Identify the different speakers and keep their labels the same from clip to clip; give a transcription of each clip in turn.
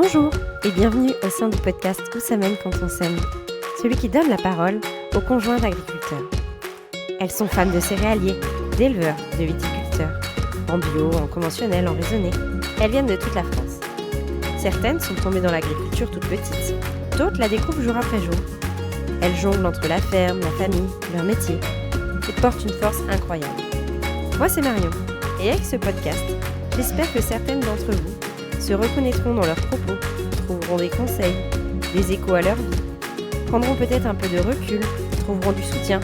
Speaker 1: Bonjour et bienvenue au sein du podcast Où ça mène quand on s'aime, celui qui donne la parole aux conjoints d'agriculteurs. Elles sont femmes de céréaliers, d'éleveurs, de viticulteurs, en bio, en conventionnel, en raisonné. Elles viennent de toute la France. Certaines sont tombées dans l'agriculture toutes petites, d'autres la découvrent jour après jour. Elles jonglent entre la ferme, la famille, leur métier et portent une force incroyable. Moi c'est Marion et avec ce podcast, j'espère que certaines d'entre vous se reconnaîtront dans leurs propos, trouveront des conseils, des échos à leur vie, prendront peut-être un peu de recul, trouveront du soutien,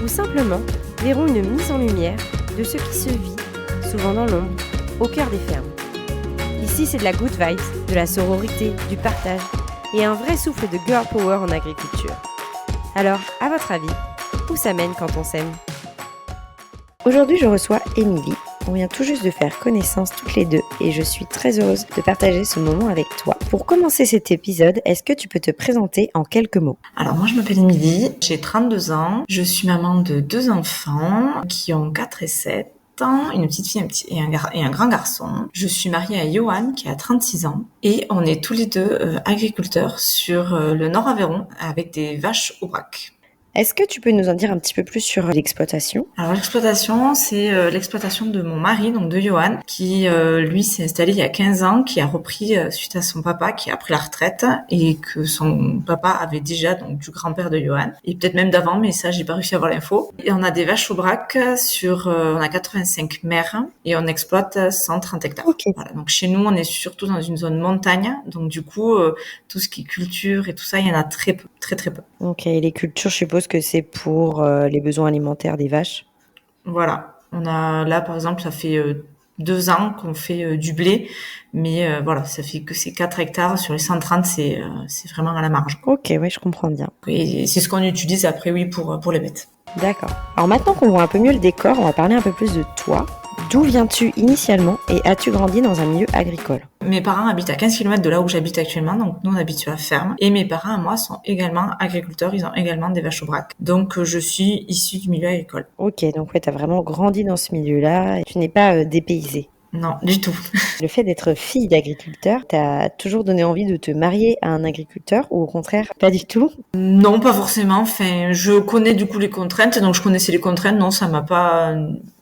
Speaker 1: ou simplement verront une mise en lumière de ce qui se vit, souvent dans l'ombre, au cœur des fermes. Ici, c'est de la good vibes, de la sororité, du partage, et un vrai souffle de girl power en agriculture. Alors, à votre avis, où ça mène quand on s'aime ? Aujourd'hui, je reçois Émilie. On vient tout juste de faire connaissance toutes les deux et je suis très heureuse de partager ce moment avec toi. Pour commencer cet épisode, est-ce que tu peux te présenter en quelques mots ?
Speaker 2: Alors moi je m'appelle Émilie, j'ai 32 ans, je suis maman de 2 enfants qui ont 4 et 7 ans, une petite fille et un grand garçon. Je suis mariée à Johan qui a 36 ans et on est tous les deux agriculteurs sur le Nord Aveyron avec des vaches au brac.
Speaker 1: Est-ce que tu peux nous en dire un petit peu plus sur l'exploitation ?
Speaker 2: Alors l'exploitation, c'est l'exploitation de mon mari, donc de Johan, qui lui s'est installé il y a 15 ans, qui a repris suite à son papa qui a pris la retraite et que son papa avait déjà donc du grand-père de Johan et peut-être même d'avant, mais ça j'ai pas réussi à avoir l'info. Et on a des vaches au brac on a 85 mères et on exploite 130 hectares.
Speaker 1: Ok.
Speaker 2: Voilà, donc chez nous on est surtout dans une zone montagne, donc du coup tout ce qui est culture et tout ça, il y en a très peu, très très peu.
Speaker 1: Ok, et les cultures, je suppose que c'est pour les besoins alimentaires des vaches ?
Speaker 2: Voilà, on a là par exemple, ça fait 2 ans qu'on fait du blé, mais voilà, ça fait que c'est 4 hectares sur les 130, c'est vraiment à la marge.
Speaker 1: Ok, oui, je comprends bien.
Speaker 2: Et c'est ce qu'on utilise après, oui, pour les bêtes.
Speaker 1: D'accord. Alors maintenant qu'on voit un peu mieux le décor, on va parler un peu plus de toi. D'où viens-tu initialement et as-tu grandi dans un milieu agricole ?
Speaker 2: Mes parents habitent à 15 km de là où j'habite actuellement, donc nous on habite sur la ferme. Et mes parents à moi sont également agriculteurs, ils ont également des vaches au brac. Donc je suis issue du milieu agricole.
Speaker 1: Ok, donc ouais, t'as vraiment grandi dans ce milieu-là, et tu n'es pas dépaysée.
Speaker 2: Non, du tout.
Speaker 1: Le fait d'être fille d'agriculteur, t'as toujours donné envie de te marier à un agriculteur ou au contraire, pas du tout ?
Speaker 2: Non, pas forcément. Enfin, je connais du coup les contraintes, donc je connaissais les contraintes. Non, ça m'a pas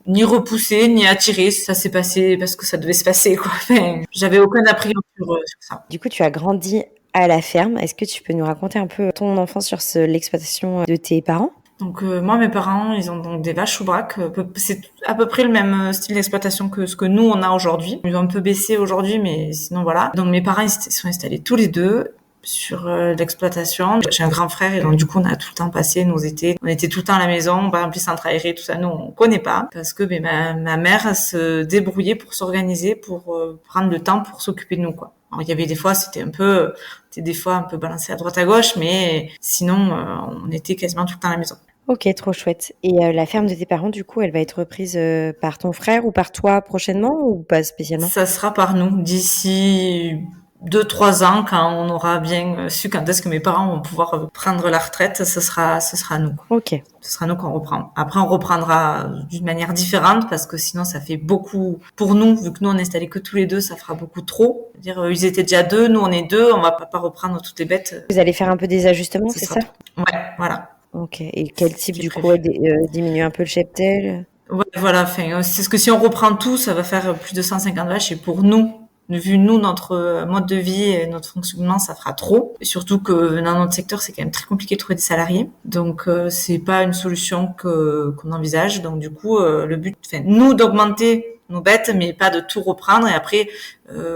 Speaker 2: ni repoussé ni attiré. Ça s'est passé parce que ça devait se passer, quoi. Enfin, j'avais aucun a priori sur ça.
Speaker 1: Du coup, tu as grandi à la ferme. Est-ce que tu peux nous raconter un peu ton enfance sur l'exploitation de tes parents ?
Speaker 2: Donc moi, mes parents, ils ont donc des vaches au brac. C'est à peu près le même style d'exploitation que ce que nous on a aujourd'hui. Ils ont un peu baissé aujourd'hui, mais sinon voilà. Donc mes parents ils se sont installés tous les deux sur l'exploitation. J'ai un grand frère et donc du coup on a tout le temps passé nos étés. On était tout le temps à la maison, par exemple les centres aérés, tout ça, nous on connaît pas parce que ma mère se débrouillait pour s'organiser, pour prendre le temps pour s'occuper de nous, quoi. Alors, il y avait des fois, c'était des fois un peu balancé à droite à gauche, mais sinon on était quasiment tout le temps à la maison.
Speaker 1: Ok, trop chouette. Et la ferme de tes parents, du coup, elle va être reprise par ton frère ou par toi prochainement ou pas spécialement ?
Speaker 2: Ça sera par nous d'ici 2-3 ans, quand on aura bien su quand est-ce que mes parents vont pouvoir prendre la retraite, ce sera nous.
Speaker 1: Ok.
Speaker 2: Ce sera nous qu'on reprend. Après, on reprendra d'une manière différente parce que sinon, ça fait beaucoup pour nous. Vu que nous, on est installés que tous les deux, ça fera beaucoup trop. C'est-à-dire, ils étaient déjà 2, nous, on est 2, on va pas reprendre toutes les bêtes.
Speaker 1: Vous allez faire un peu des ajustements, c'est ça ?
Speaker 2: Ouais, voilà.
Speaker 1: Ok. Et quel type, du coup, diminuer un peu le cheptel ?
Speaker 2: Ouais, voilà. Enfin, c'est ce que si on reprend tout, ça va faire plus de 150 vaches et pour nous, vu nous, notre mode de vie et notre fonctionnement, ça fera trop. Et surtout que dans notre secteur, c'est quand même très compliqué de trouver des salariés. Donc, c'est pas une solution qu'on envisage. Donc, du coup, le but, nous, d'augmenter nos bêtes, mais pas de tout reprendre. Et après,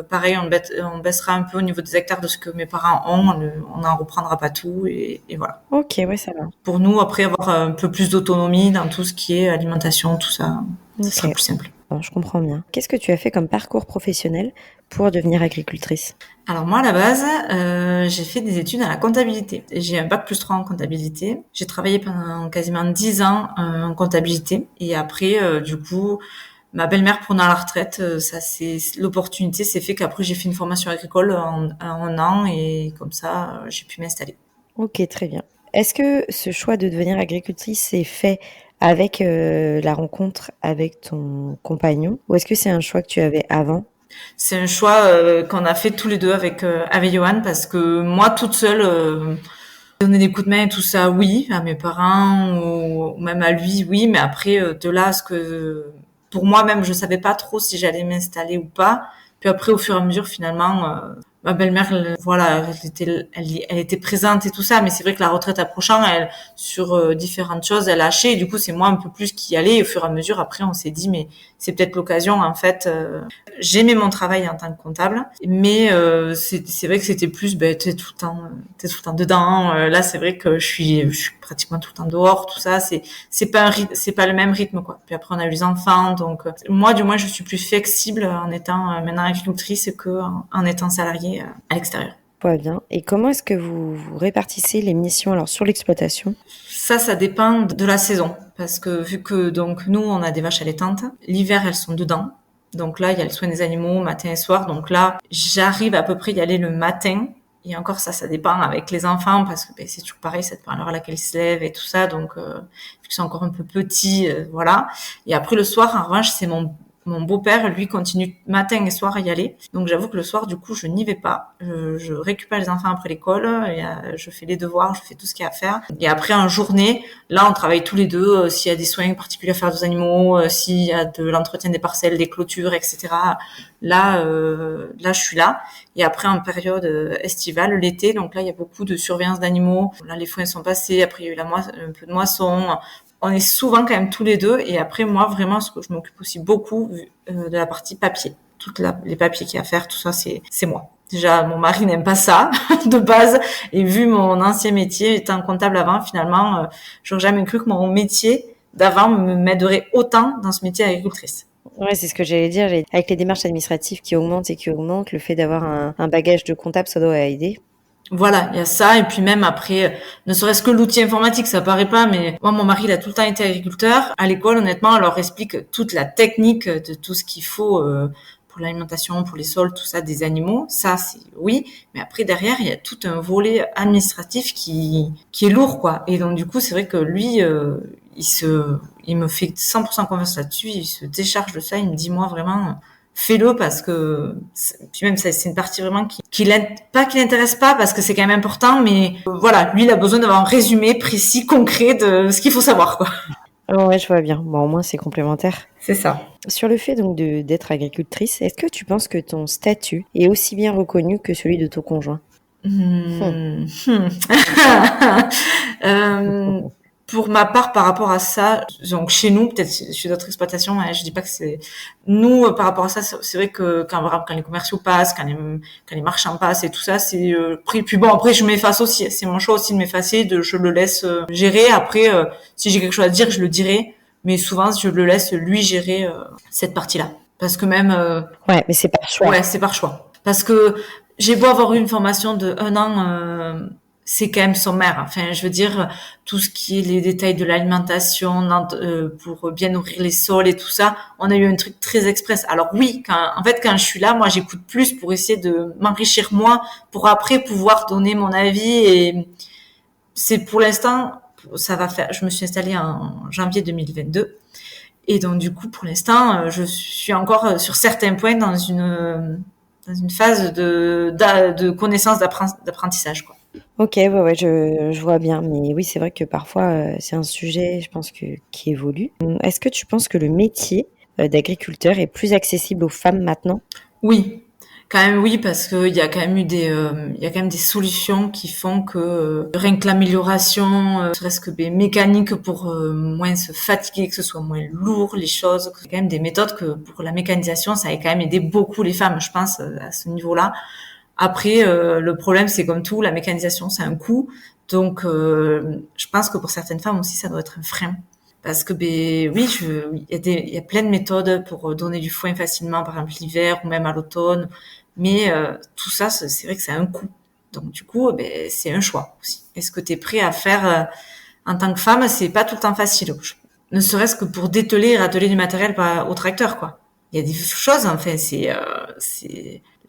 Speaker 2: pareil, on baissera un peu au niveau des hectares de ce que mes parents ont. On n'en reprendra pas tout et voilà.
Speaker 1: Ok, ouais, ça va.
Speaker 2: Pour nous, après, avoir un peu plus d'autonomie dans tout ce qui est alimentation, tout ça, ça sera plus simple.
Speaker 1: Bon, je comprends bien. Qu'est-ce que tu as fait comme parcours professionnel pour devenir agricultrice ?
Speaker 2: Alors moi, à la base, j'ai fait des études à la comptabilité. J'ai un bac+3 en comptabilité. J'ai travaillé pendant quasiment 10 ans en comptabilité. Et après, du coup, ma belle-mère prenant la retraite, l'opportunité s'est fait qu'après, j'ai fait une formation agricole en 1 an et comme ça, j'ai pu m'installer.
Speaker 1: Ok, très bien. Est-ce que ce choix de devenir agricultrice s'est fait avec la rencontre avec ton compagnon ou est-ce que c'est un choix que tu avais avant ?
Speaker 2: C'est un choix qu'on a fait tous les deux avec Johan, parce que moi toute seule donner des coups de main et tout ça, oui, à mes parents ou même à lui, oui, mais après de là à ce que pour moi même je savais pas trop si j'allais m'installer ou pas. Puis après au fur et à mesure finalement ma belle-mère voilà, elle était présente et tout ça, mais c'est vrai que la retraite approchant, elle sur différentes choses, elle lâchait et du coup c'est moi un peu plus qui y allait et au fur et à mesure après on s'est dit mais c'est peut-être l'occasion en fait. J'aimais mon travail en tant que comptable, mais c'est vrai que c'était plus t'es tout le temps dedans. Là c'est vrai que je suis pratiquement tout le temps dehors, tout ça, c'est pas c'est pas le même rythme quoi. Puis après on a eu les enfants, donc moi du moins je suis plus flexible en étant maintenant agricultrice que en étant salariée à l'extérieur.
Speaker 1: Pas bien. Et comment est-ce que vous répartissez les missions alors sur l'exploitation?
Speaker 2: Ça dépend de la saison, parce que vu que donc nous on a des vaches allaitantes, l'hiver elles sont dedans. Donc là, il y a le soin des animaux matin et soir. Donc là, j'arrive à peu près y aller le matin. Et encore ça dépend avec les enfants parce que c'est toujours pareil, ça dépend à l'heure à laquelle ils se lèvent et tout ça. Donc, vu qu'ils sont encore un peu petits, voilà. Et après le soir, en revanche, c'est mon beau-père, lui, continue matin et soir à y aller. Donc j'avoue que le soir, du coup, je n'y vais pas. Je récupère les enfants après l'école, et, je fais les devoirs, je fais tout ce qu'il y a à faire. Et après, en journée, là, on travaille tous les deux. S'il y a des soins particuliers à faire aux animaux, s'il y a de l'entretien des parcelles, des clôtures, etc. Là, je suis là. Et après, en période estivale, l'été, donc là, il y a beaucoup de surveillance d'animaux. Là, les foins sont passés. Après, il y a eu un peu de moisson. On est souvent quand même tous les deux. Et après, moi, vraiment, ce que je m'occupe aussi beaucoup de la partie papier. Les papiers qu'il y a à faire, tout ça, c'est moi. Déjà, mon mari n'aime pas ça, de base. Et vu mon ancien métier, étant comptable avant, finalement, j'aurais jamais cru que mon métier d'avant m'aiderait autant dans ce métier d'agricultrice.
Speaker 1: Ouais, c'est ce que j'allais dire. Avec les démarches administratives qui augmentent, le fait d'avoir un bagage de comptable, ça doit aider.
Speaker 2: Voilà, il y a ça, et puis même après, ne serait-ce que l'outil informatique, ça paraît pas, mais moi, mon mari, il a tout le temps été agriculteur. À l'école, honnêtement, on leur explique toute la technique de tout ce qu'il faut pour l'alimentation, pour les sols, tout ça, des animaux. Ça, c'est oui, mais après, derrière, il y a tout un volet administratif qui est lourd, quoi. Et donc, du coup, c'est vrai que lui, il me fait 100% confiance là-dessus, il se décharge de ça, il me dit, moi, vraiment, fais-le parce que puis même c'est une partie vraiment qui l'intéresse pas parce que c'est quand même important, mais voilà, lui il a besoin d'avoir un résumé précis, concret de ce qu'il faut savoir quoi.
Speaker 1: Ouais, je vois bien. Bon, au moins c'est complémentaire.
Speaker 2: C'est ça.
Speaker 1: Sur le fait donc d'être agricultrice, est-ce que tu penses que ton statut est aussi bien reconnu que celui de ton conjoint?
Speaker 2: Pour ma part, par rapport à ça, donc chez nous, peut-être chez d'autres exploitations, je dis pas que c'est nous par rapport à ça. C'est vrai que quand les commerciaux passent, quand les marchands passent et tout ça, c'est pris. Puis bon, après je m'efface aussi. C'est mon choix aussi de m'effacer. Je le laisse gérer. Après, si j'ai quelque chose à dire, je le dirai. Mais souvent, je le laisse lui gérer cette partie-là. Parce que même.
Speaker 1: Ouais, mais c'est par choix.
Speaker 2: Ouais, c'est par choix. Parce que j'ai beau avoir eu une formation de 1 an. C'est quand même sommaire. Enfin, je veux dire, tout ce qui est les détails de l'alimentation pour bien nourrir les sols et tout ça, on a eu un truc très express. Alors oui, quand je suis là, moi, j'écoute plus pour essayer de m'enrichir moi, pour après pouvoir donner mon avis. Et c'est pour l'instant, ça va faire. Je me suis installée en janvier 2022. Et donc, du coup, pour l'instant, je suis encore sur certains points dans une phase de connaissance d'apprentissage, quoi.
Speaker 1: Ok, ouais, je vois bien. Mais oui, c'est vrai que parfois, c'est un sujet, je pense, qui évolue. Est-ce que tu penses que le métier d'agriculteur est plus accessible aux femmes maintenant?
Speaker 2: Oui, quand même oui, parce que il y a quand même eu il y a quand même des solutions qui font que rien que l'amélioration, serait-ce que mécanique pour moins se fatiguer, que ce soit moins lourd les choses. Il y a quand même des méthodes que pour la mécanisation, ça a quand même aidé beaucoup les femmes, je pense, à ce niveau-là. Après, le problème, c'est comme tout, la mécanisation, c'est un coût. Donc, je pense que pour certaines femmes aussi, ça doit être un frein. Parce que, oui, il y a plein de méthodes pour donner du foin facilement, par exemple l'hiver ou même à l'automne. Mais tout ça, c'est vrai que c'est un coût. Donc, du coup, c'est un choix aussi. Est-ce que tu es prêt à faire en tant que femme, c'est pas tout le temps facile. Ne serait-ce que pour dételer et rateler du matériel au tracteur, quoi. Il y a des choses, enfin,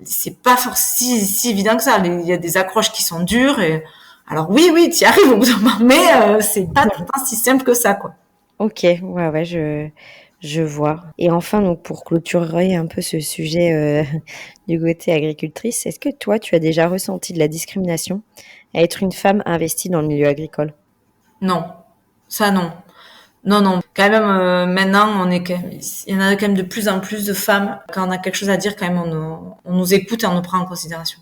Speaker 2: c'est pas forcément si évident que ça. Il y a des accroches qui sont dures et alors oui, t'y arrives au bout d'un moment, mais c'est pas tout le temps si simple que ça, quoi.
Speaker 1: Ok, ouais, Je vois. Et enfin, donc pour clôturer un peu ce sujet du côté agricultrice, est-ce que toi, tu as déjà ressenti de la discrimination à être une femme investie dans le milieu agricole?
Speaker 2: Non, ça non. Non, non. Quand même, maintenant, il y en a quand même de plus en plus de femmes. Quand on a quelque chose à dire, quand même, on nous écoute et on nous prend en considération.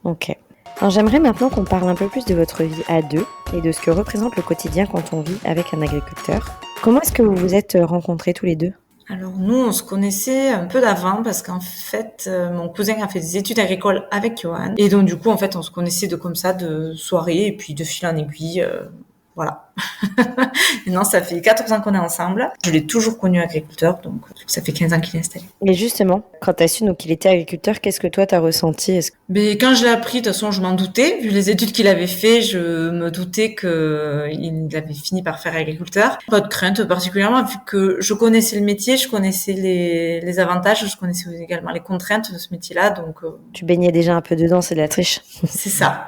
Speaker 1: Ok. Alors j'aimerais maintenant qu'on parle un peu plus de votre vie à deux et de ce que représente le quotidien quand on vit avec un agriculteur. Comment est-ce que vous vous êtes rencontrés tous les deux?
Speaker 2: Alors nous, on se connaissait un peu d'avant parce qu'en fait, mon cousin a fait des études agricoles avec Johan. Et donc du coup, en fait, on se connaissait de comme ça, de soirée et puis de fil en aiguille. Voilà. Maintenant, ça fait 14 ans qu'on est ensemble. Je l'ai toujours connu agriculteur, donc ça fait 15 ans qu'il est installé.
Speaker 1: Et justement, quand tu as su donc, qu'il était agriculteur, qu'est-ce que toi t'as ressenti?
Speaker 2: Mais quand je l'ai appris, de toute façon, je m'en doutais. Vu les études qu'il avait fait, je me doutais que il avait fini par faire agriculteur. Pas de crainte particulièrement, vu que je connaissais le métier, je connaissais les avantages, je connaissais également les contraintes de ce métier-là, donc
Speaker 1: Tu baignais déjà un peu dedans, c'est de la triche.
Speaker 2: c'est ça.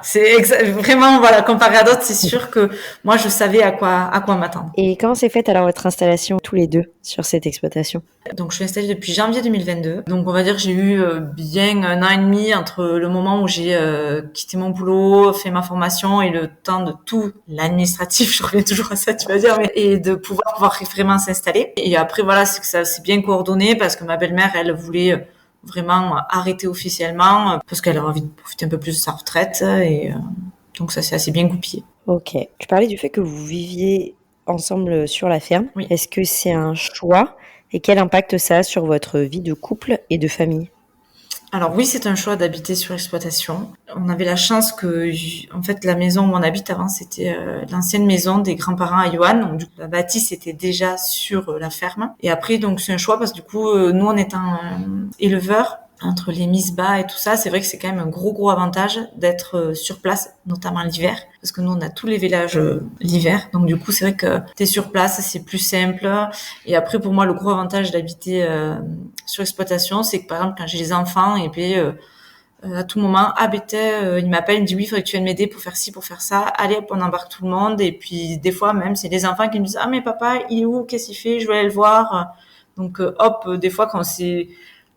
Speaker 2: Vraiment, voilà, comparé à d'autres, c'est sûr que moi, je savais à quoi m'attendre.
Speaker 1: Et comment s'est faite alors votre installation tous les deux sur cette exploitation?
Speaker 2: Donc, je suis installée depuis janvier 2022. Donc, on va dire que j'ai eu bien un an et demi entre le moment où j'ai quitté mon boulot, fait ma formation et le temps de tout l'administratif. Je reviens toujours à ça, tu vas dire, mais et de pouvoir vraiment s'installer. Et après, voilà, c'est que ça s'est bien coordonné parce que ma belle-mère, elle voulait vraiment arrêter officiellement parce qu'elle avait envie de profiter un peu plus de sa retraite et donc ça s'est assez bien goupillé.
Speaker 1: Ok. Tu parlais du fait que vous viviez ensemble sur la ferme.
Speaker 2: Oui.
Speaker 1: Est-ce que c'est un choix et quel impact ça a sur votre vie de couple et de famille?
Speaker 2: Alors oui, c'est un choix d'habiter sur exploitation. On avait la chance que, en fait, la maison où on habite avant, c'était l'ancienne maison des grands-parents à Johan. Donc, du coup, la bâtisse était déjà sur la ferme. Et après, donc, c'est un choix parce que du coup, nous, en étant éleveurs, entre les mises bas et tout ça, c'est vrai que c'est quand même un gros avantage d'être sur place, notamment l'hiver, parce que nous on a tous les vélages l'hiver, donc du coup c'est vrai que t'es sur place, c'est plus simple. Et après pour moi le gros avantage d'habiter sur exploitation, c'est que par exemple quand j'ai les enfants et puis à tout moment, il m'appelle, il me dit oui, il faudrait que tu viennes m'aider pour faire ci, pour faire ça. Allez, hop, on embarque tout le monde. Et puis des fois même c'est les enfants qui me disent ah mais papa il est où, qu'est-ce qu'il fait, je veux aller le voir. Donc hop, des fois quand c'est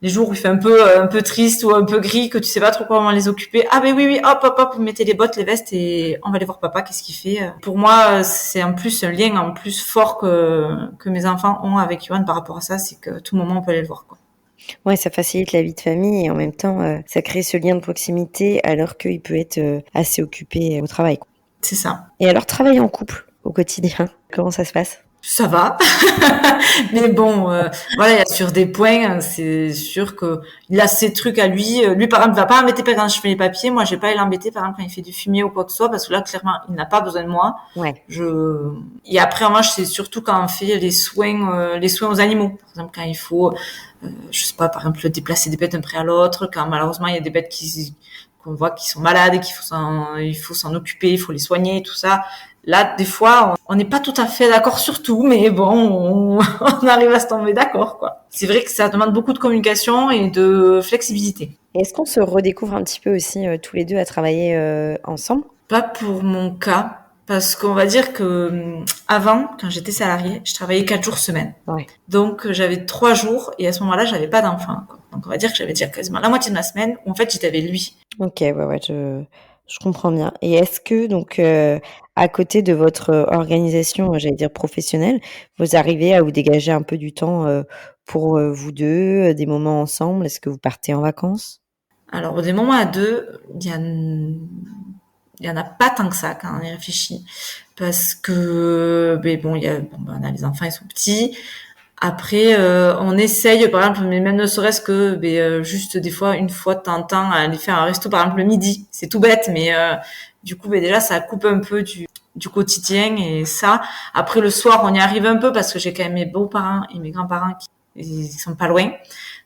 Speaker 2: les jours où il fait un peu triste ou un peu gris, que tu sais pas trop comment les occuper. Ah ben oui, hop, vous mettez les bottes, les vestes et on va aller voir papa, qu'est-ce qu'il fait. Pour moi, c'est en plus un lien en plus fort que mes enfants ont avec Johan par rapport à ça, c'est que tout moment on peut aller le voir, quoi.
Speaker 1: Ouais, ça facilite la vie de famille et en même temps, ça crée ce lien de proximité alors qu'il peut être assez occupé au travail, quoi.
Speaker 2: C'est ça.
Speaker 1: Et alors, travailler en couple au quotidien, comment ça se passe?
Speaker 2: Ça va, mais bon, voilà, il y a sur des points, c'est sûr que il a ses trucs à lui. Lui, par exemple, va pas m'embêter quand je fais les papiers. Moi, j'ai pas à l'embêter, par exemple, quand il fait du fumier ou quoi que ce soit, parce que là, clairement, il n'a pas besoin de moi.
Speaker 1: Ouais.
Speaker 2: Et après, moi, c'est surtout quand on fait les soins aux animaux. Par exemple, quand il faut, je sais pas, par exemple, déplacer des bêtes d'un pré à l'autre, quand malheureusement il y a des bêtes qu'on voit qui sont malades et il faut s'en occuper, il faut les soigner, tout ça. Là, des fois, on n'est pas tout à fait d'accord sur tout, mais bon, on arrive à se tomber d'accord, quoi. C'est vrai que ça demande beaucoup de communication et de flexibilité.
Speaker 1: Et est-ce qu'on se redécouvre un petit peu aussi tous les deux à travailler ensemble?
Speaker 2: Pas pour mon cas, parce qu'on va dire que avant, quand j'étais salariée, je travaillais 4 jours semaine.
Speaker 1: Ouais.
Speaker 2: Donc, j'avais 3 jours et à ce moment-là, j'avais pas d'enfant, quoi. Donc, on va dire que j'avais déjà quasiment la moitié de ma semaine où en fait, j'étais avec lui.
Speaker 1: Ok, ouais, je comprends bien. Et est-ce que, donc, à côté de votre organisation, j'allais dire professionnelle, vous arrivez à vous dégager un peu du temps pour vous deux, des moments ensemble? Est-ce que vous partez en vacances?
Speaker 2: Alors, des moments à deux, il y en a pas tant que ça quand on y réfléchit. Parce que, bon, on a les enfants, ils sont petits. Après, on essaye, par exemple, mais même ne serait-ce que, juste des fois, une fois de temps en temps, aller faire un resto, par exemple, le midi. C'est tout bête, mais du coup, déjà, ça coupe un peu du quotidien et ça. Après, le soir, on y arrive un peu parce que j'ai quand même mes beaux-parents et mes grands-parents ils sont pas loin.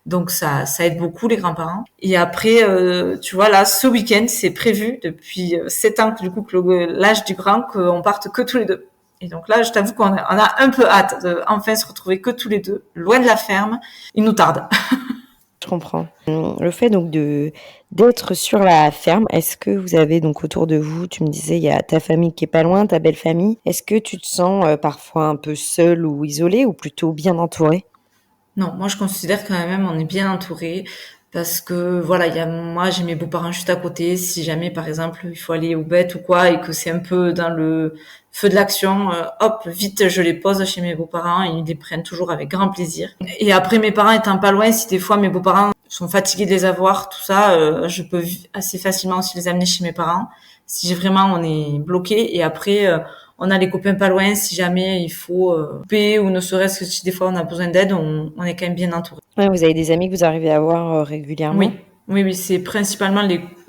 Speaker 2: Donc ça aide beaucoup les grands-parents. Et après, tu vois là, ce week-end, c'est prévu depuis 7 ans que du coup que l'âge du grand qu'on parte que tous les deux. Et donc là, je t'avoue qu'on a un peu hâte de enfin se retrouver que tous les deux, loin de la ferme. Il nous tarde.
Speaker 1: Je comprends. Le fait donc d'être sur la ferme, est-ce que vous avez donc autour de vous, tu me disais, il y a ta famille qui est pas loin, ta belle famille. Est-ce que tu te sens parfois un peu seule ou isolée ou plutôt bien entourée?
Speaker 2: Non, moi je considère quand même on est bien entouré parce que voilà, moi j'ai mes beaux-parents juste à côté. Si jamais par exemple il faut aller aux bêtes ou quoi et que c'est un peu dans le feu de l'action, hop, vite je les pose chez mes beaux-parents et ils les prennent toujours avec grand plaisir. Et après mes parents étant pas loin, si des fois mes beaux-parents sont fatigués de les avoir, tout ça, je peux assez facilement aussi les amener chez mes parents. Si vraiment on est bloqué et après on a les copains pas loin si jamais il faut couper ou ne serait-ce que si des fois on a besoin d'aide, on est quand même bien entouré.
Speaker 1: Ouais, vous avez des amis que vous arrivez à voir
Speaker 2: Oui,
Speaker 1: régulièrement?
Speaker 2: oui, c'est principalement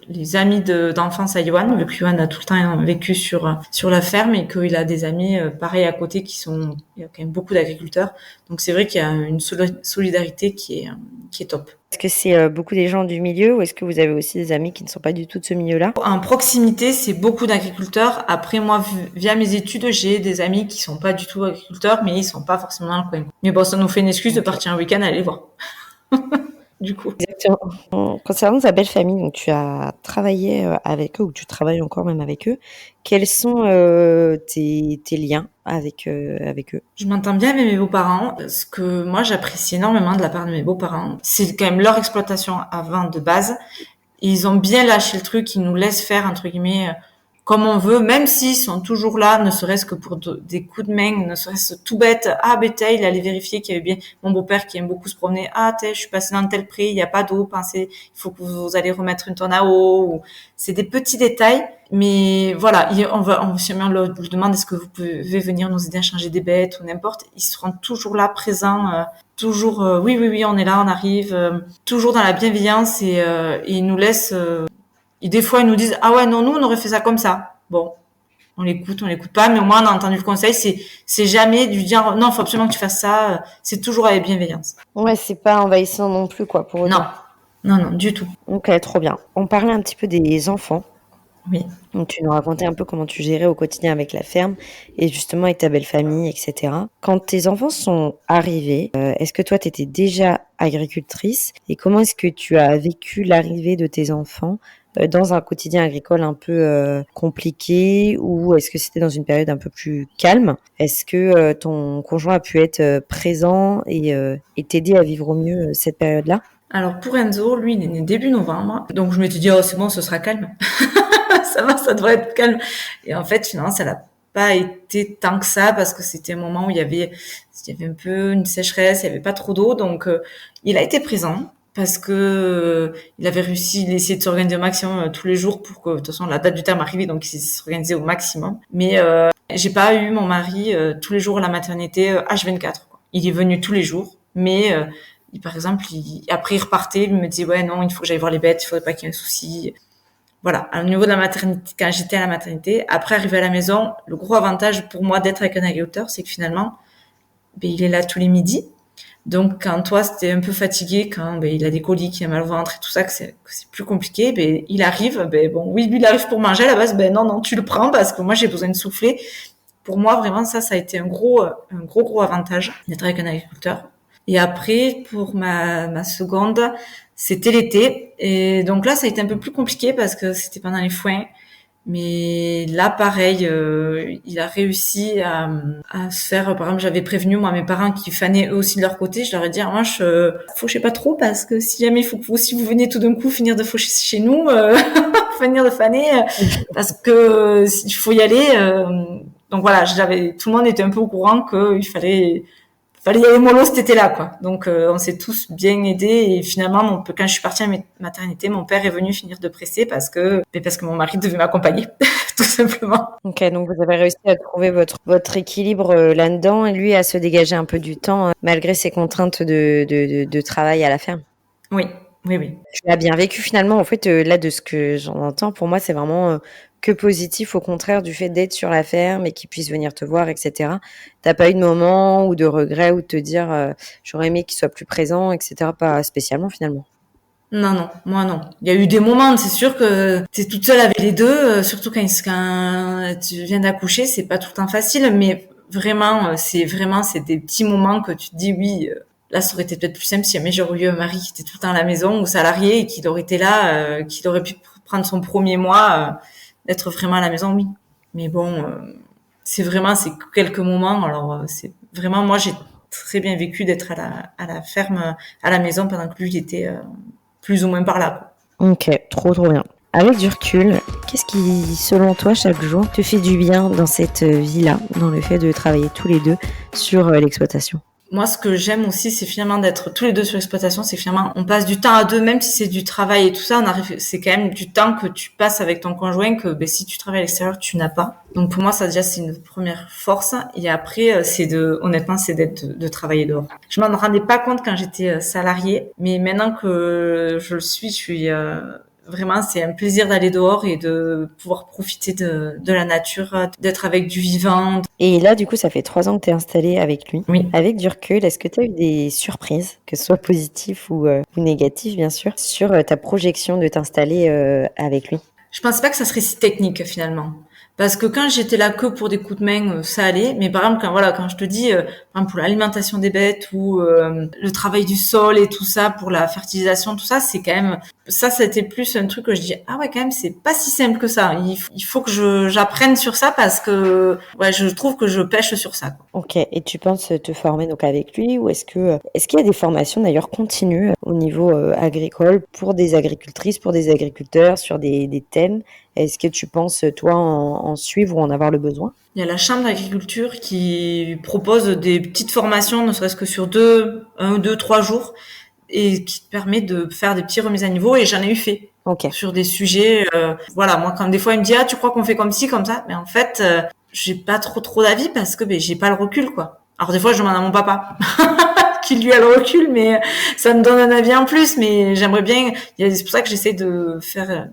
Speaker 2: les amis d'enfance à Johan, vu que Johan a tout le temps vécu sur la ferme et qu'il a des amis pareils à côté il y a quand même beaucoup d'agriculteurs. Donc c'est vrai qu'il y a une solidarité qui est top.
Speaker 1: Est-ce que c'est beaucoup des gens du milieu ou est-ce que vous avez aussi des amis qui ne sont pas du tout de ce milieu-là?
Speaker 2: En proximité, c'est beaucoup d'agriculteurs. Après, moi, via mes études, j'ai des amis qui sont pas du tout agriculteurs, mais ils sont pas forcément dans le coin. Mais bon, ça nous fait une excuse de partir un week-end à aller les voir. Du coup.
Speaker 1: Exactement. Concernant ta belle famille, donc tu as travaillé avec eux ou tu travailles encore même avec eux. Quels sont tes liens avec eux?
Speaker 2: Je m'entends bien avec mes beaux-parents. Ce que moi, j'apprécie énormément de la part de mes beaux-parents, c'est quand même leur exploitation avant de base. Ils ont bien lâché le truc, ils nous laissent faire, entre guillemets, comme on veut, même s'ils sont toujours là, ne serait-ce que pour des coups de main, ne serait-ce tout bête. Ah, bétail, il allait vérifier qu'il y avait bien mon beau-père qui aime beaucoup se promener. Ah, je suis passé dans tel pré, il n'y a pas d'eau, pensez, il faut que vous allez remettre une tonne à eau. C'est des petits détails, mais voilà, si jamais on leur demande est-ce que vous pouvez venir nous aider à changer des bêtes ou n'importe, ils seront toujours là, présents, toujours, oui, oui, oui, on est là, on arrive, toujours dans la bienveillance et ils nous laissent, et des fois, ils nous disent, ah ouais, non, nous, on aurait fait ça comme ça. Bon, on l'écoute pas, mais au moins, on a entendu le conseil. C'est jamais du dire, non, faut absolument que tu fasses ça. C'est toujours avec bienveillance.
Speaker 1: Ouais, c'est pas envahissant non plus, quoi, pour
Speaker 2: Non,
Speaker 1: autant.
Speaker 2: non, non, du tout.
Speaker 1: Ok, trop bien. On parlait un petit peu des enfants.
Speaker 2: Oui.
Speaker 1: Donc, tu nous racontais un peu comment tu gérais au quotidien avec la ferme et justement avec ta belle famille, etc. Quand tes enfants sont arrivés, est-ce que toi, tu étais déjà agricultrice et comment est-ce que tu as vécu l'arrivée de tes enfants dans un quotidien agricole un peu compliqué ou est-ce que c'était dans une période un peu plus calme? Est-ce que ton conjoint a pu être présent et t'aider à vivre au mieux cette période-là?
Speaker 2: Alors, pour Enzo, lui, il est né début novembre. Donc, je m'étais dit, oh, c'est bon, ce sera calme. Ça va, ça devrait être calme. Et en fait, finalement, ça n'a pas été tant que ça parce que c'était un moment où il y avait un peu une sécheresse, il y avait pas trop d'eau. Donc, il a été présent parce que il avait réussi, il essayait de s'organiser au maximum tous les jours pour que, de toute façon, la date du terme arrivait, donc il s'est organisé au maximum. Mais j'ai pas eu mon mari tous les jours à la maternité H24. Quoi. Il est venu tous les jours, mais par exemple, après il repartait, il me disait ouais non, il faut que j'aille voir les bêtes, il faudrait pas qu'il y ait un souci. Voilà, au niveau de la maternité, quand j'étais à la maternité, après arriver à la maison, le gros avantage pour moi d'être avec un agriculteur, c'est que finalement, ben, il est là tous les midis. Donc quand toi c'était un peu fatigué, quand ben, il a des coliques, il a mal au ventre et tout ça, que c'est plus compliqué, ben il arrive, ben bon oui lui il arrive pour manger à la base, ben non non tu le prends parce que moi j'ai besoin de souffler. Pour moi vraiment ça a été un gros avantage d'être avec un agriculteur. Et après, pour ma seconde, c'était l'été. Et donc là, ça a été un peu plus compliqué parce que c'était pendant les foins. Mais là, pareil, il a réussi à se faire. Par exemple, j'avais prévenu moi mes parents qui fanaient eux aussi de leur côté. Je leur ai dit, moi, je fauchez pas trop parce que si jamais il faut que si vous venez tout d'un coup finir de faucher chez nous, finir de faner, parce que il faut y aller. Donc voilà, tout le monde était un peu au courant qu'il fallait y aller mollo cet été-là, quoi. Donc, on s'est tous bien aidés et finalement, quand je suis partie à la maternité, mon père est venu finir de presser parce que mon mari devait m'accompagner, tout simplement.
Speaker 1: Ok, donc vous avez réussi à trouver votre équilibre là-dedans et lui à se dégager un peu du temps malgré ses contraintes de travail à la ferme.
Speaker 2: Oui, oui, oui.
Speaker 1: Tu l'as bien vécu finalement. En fait, là, de ce que j'en entends, pour moi, c'est vraiment que positif, au contraire du fait d'être sur la ferme et qu'ils puissent venir te voir, etc. T'as pas eu de moment ou de regret ou de te dire j'aurais aimé qu'il soit plus présent, etc. Pas spécialement finalement.
Speaker 2: Non, non, moi non. Il y a eu des moments, c'est sûr que t'es toute seule avec les deux, surtout quand tu viens d'accoucher, c'est pas tout le temps facile, mais vraiment, c'est des petits moments que tu te dis oui. Là, ça aurait été peut-être plus simple si jamais j'aurais eu un mari qui était tout le temps à la maison ou salarié et qu'il aurait été là, qu'il aurait pu prendre son premier mois, d'être vraiment à la maison, oui. Mais bon, c'est quelques moments. Alors, c'est vraiment, moi, j'ai très bien vécu d'être à la ferme, à la maison, pendant que lui, il était plus ou moins par là, quoi.
Speaker 1: Ok, trop bien. Avec du recul, qu'est-ce qui, selon toi, chaque jour, te fait du bien dans cette vie-là, dans le fait de travailler tous les deux sur l'exploitation?
Speaker 2: Moi, ce que j'aime aussi, c'est finalement d'être tous les deux sur l'exploitation. C'est finalement, on passe du temps à deux, même si c'est du travail et tout ça, c'est quand même du temps que tu passes avec ton conjoint que, si tu travailles à l'extérieur, tu n'as pas. Donc, pour moi, ça, déjà, c'est une première force. Et après, honnêtement, c'est de travailler dehors. Je m'en rendais pas compte quand j'étais salariée, mais maintenant que je le suis, vraiment, c'est un plaisir d'aller dehors et de pouvoir profiter de la nature, d'être avec du vivant.
Speaker 1: Et là, du coup, ça fait 3 ans que tu es installée avec lui.
Speaker 2: Oui.
Speaker 1: Avec du recul, est-ce que tu as eu des surprises, que ce soit positives ou négatives, bien sûr, sur ta projection de t'installer avec lui?
Speaker 2: Je pensais pas que ça serait si technique, finalement. Parce que quand j'étais là que pour des coups de main, ça allait. Mais par exemple, quand je te dis, par exemple, pour l'alimentation des bêtes ou le travail du sol et tout ça, pour la fertilisation, tout ça, c'est quand même, ça a été plus un truc que je dis, ah ouais, quand même, c'est pas si simple que ça. Il faut que j'apprenne sur ça parce que, ouais, je trouve que je pêche sur ça, quoi.
Speaker 1: Ok. Et tu penses te former donc avec lui, ou est-ce qu'il y a des formations d'ailleurs continues au niveau agricole pour des agricultrices, pour des agriculteurs sur des thèmes? Est-ce que tu penses, toi, en suivre ou en avoir le besoin?
Speaker 2: Il y a la Chambre d'agriculture qui propose des petites formations, ne serait-ce que sur 1, 2, 3 jours, et qui te permet de faire des petits remises à niveau, et j'en ai eu fait.
Speaker 1: Ok.
Speaker 2: Sur des sujets, voilà, moi, quand des fois il me dit, ah, tu crois qu'on fait comme ci, comme ça? Mais en fait, j'ai pas trop d'avis parce que, j'ai pas le recul, quoi. Alors, des fois, je demande à mon papa. Qui lui a le recul, mais ça me donne un avis en plus, mais j'aimerais bien, c'est pour ça que j'essaie de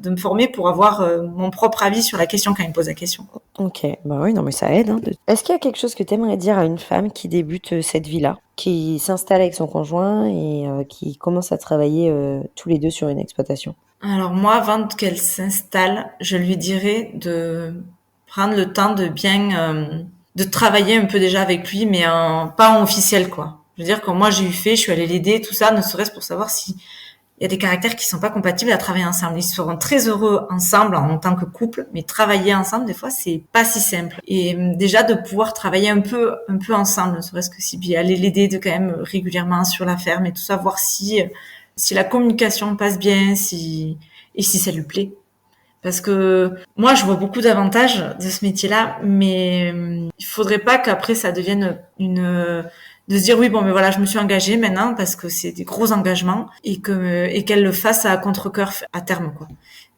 Speaker 2: me former pour avoir mon propre avis sur la question quand il me pose la question.
Speaker 1: Ok, bah oui, non mais ça aide, hein. Est-ce qu'il y a quelque chose que tu aimerais dire à une femme qui débute cette vie-là, qui s'installe avec son conjoint et qui commence à travailler tous les deux sur une exploitation?
Speaker 2: Alors moi, avant qu'elle s'installe, je lui dirais de prendre le temps de bien de travailler un peu déjà avec lui, mais pas en officiel, quoi. Je veux dire, quand moi j'ai je suis allée l'aider, tout ça, ne serait-ce pour savoir si il y a des caractères qui sont pas compatibles à travailler ensemble. Ils seront très heureux ensemble en tant que couple, mais travailler ensemble, des fois, c'est pas si simple. Et déjà, de pouvoir travailler un peu ensemble, ne serait-ce que si, aller l'aider de quand même régulièrement sur la ferme et tout ça, voir si la communication passe bien, et si ça lui plaît. Parce que moi, je vois beaucoup d'avantages de ce métier-là, mais il faudrait pas qu'après ça devienne de se dire oui, bon, mais voilà, je me suis engagée maintenant parce que c'est des gros engagements et qu'elle le fasse à contre-cœur à terme, quoi.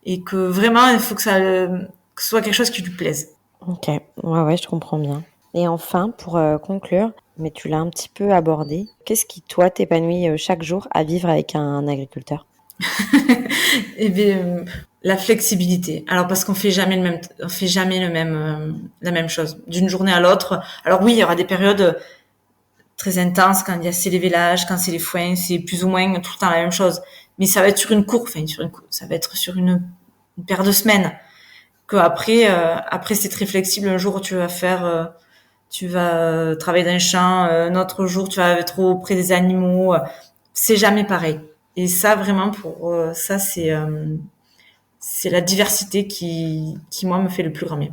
Speaker 2: Et que vraiment, il faut que ce soit quelque chose qui lui plaise.
Speaker 1: Ok, ouais, je comprends bien. Et enfin, pour conclure, mais tu l'as un petit peu abordé, qu'est-ce qui, toi, t'épanouit chaque jour à vivre avec un agriculteur?
Speaker 2: Eh bien, la flexibilité. Alors parce qu'on fait jamais la même chose d'une journée à l'autre. Alors oui, il y aura des périodes très intenses quand c'est les vélages, quand c'est les foins, c'est plus ou moins tout le temps la même chose. Mais ça va être sur une courbe, ça va être sur une paire de semaines. Que après c'est très flexible. Un jour tu vas travailler dans un champ, un autre jour tu vas être auprès des animaux. C'est jamais pareil. Et ça vraiment pour ça c'est la diversité qui moi me fait le plus grand bien.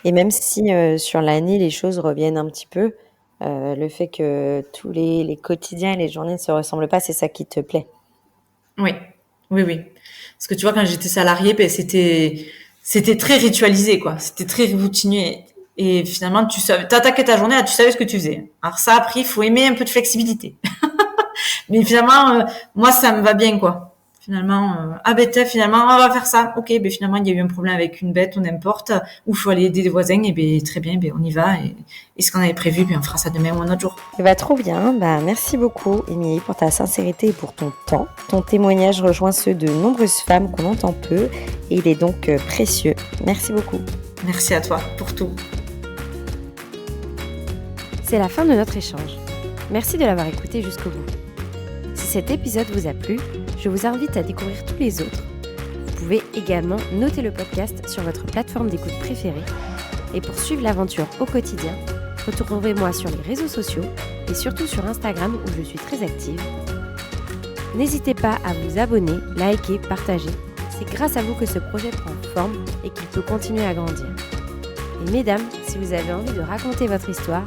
Speaker 1: Et même si sur l'année les choses reviennent un petit peu, le fait que tous les quotidiens et les journées ne se ressemblent pas, c'est ça qui te plaît?
Speaker 2: Oui. Parce que tu vois, quand j'étais salariée, c'était très ritualisé, quoi. C'était très routinier. Et finalement, t'attaquais ta journée, là, tu savais ce que tu faisais. Alors ça, après, il faut aimer un peu de flexibilité. Mais finalement, moi, ça me va bien, quoi. Finalement, finalement, on va faire ça. Ok, finalement, il y a eu un problème avec une bête ou n'importe, ou il faut aller aider les voisins, et très bien, on y va. Et ce qu'on avait prévu, on fera ça demain ou un autre jour.
Speaker 1: Trop bien. Merci beaucoup, Émilie, pour ta sincérité et pour ton temps. Ton témoignage rejoint ceux de nombreuses femmes qu'on entend peu, et il est donc précieux. Merci beaucoup.
Speaker 2: Merci à toi pour tout.
Speaker 1: C'est la fin de notre échange. Merci de l'avoir écouté jusqu'au bout. Si cet épisode vous a plu, je vous invite à découvrir tous les autres. Vous pouvez également noter le podcast sur votre plateforme d'écoute préférée. Et pour suivre l'aventure au quotidien, retrouvez-moi sur les réseaux sociaux et surtout sur Instagram où je suis très active. N'hésitez pas à vous abonner, liker, partager. C'est grâce à vous que ce projet prend forme et qu'il peut continuer à grandir. Et mesdames, si vous avez envie de raconter votre histoire,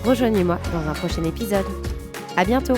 Speaker 1: Rejoignez-moi dans un prochain épisode. À bientôt!